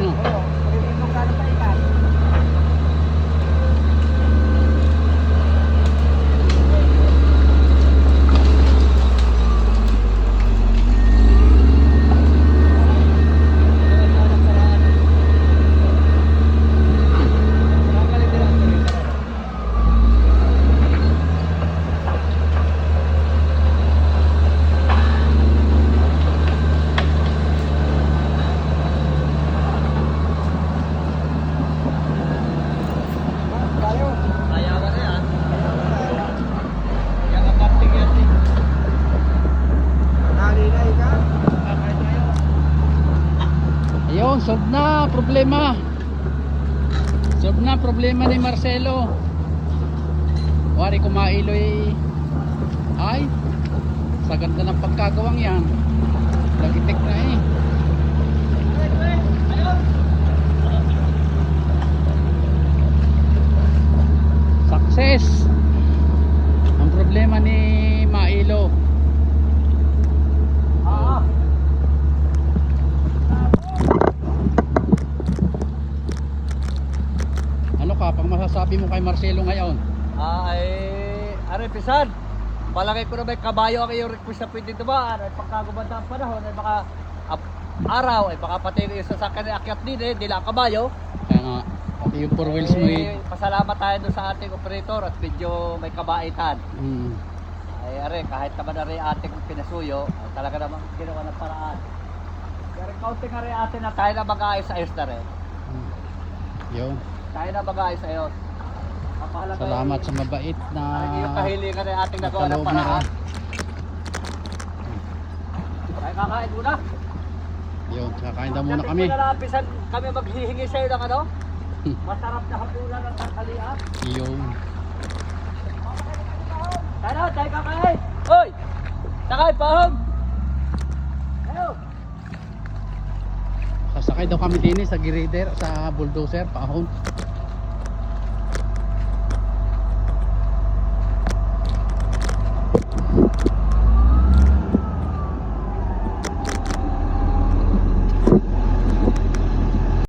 ano? Oo, nung gano'n pa ikan. Ayun, solve na problema. Solve na problema ni Marcelo. Wari kumailoy. Ay, sa ganda ng pagkagawang yan. Lagitik na eh. Success. Ang problema ni Mailo. Ano ka pang masasabi mo kay Marcelo ngayon? Are pisan. Palagay ko na may kabayo ang iyong request na pwede dumaan. Ay pagkagumanda ang panahon ay baka araw ay baka pati yung sasakyan ay akyat din eh, dila kabayo. Kaya nga, pati yung 4 wheels mo eh. Pasalamat tayo doon sa ating operator at medyo may kabaitan. Hmm. Ay are, kahit naman are ating pinasuyo, ay talaga namang ginawa ng paraan. Pero counting are atin na tayo na mag-aayos-ayos na rin. Yun. Tayo na mag-aayos-ayos. Salamat sa mabait na yung kahilingan na ating nagawa ng napaloob paraan. nila. Tayo kakain muna. Yun, kakain daw muna kami. Nalapisan kami maghihingi sa'yo ng ano? Masarap na hapunan ng tanghalian. Yun. Tayo kakain! Hoy! Takay, pahog! Ayaw! Sasakay daw kami din sa grader, sa bulldozer, paahon.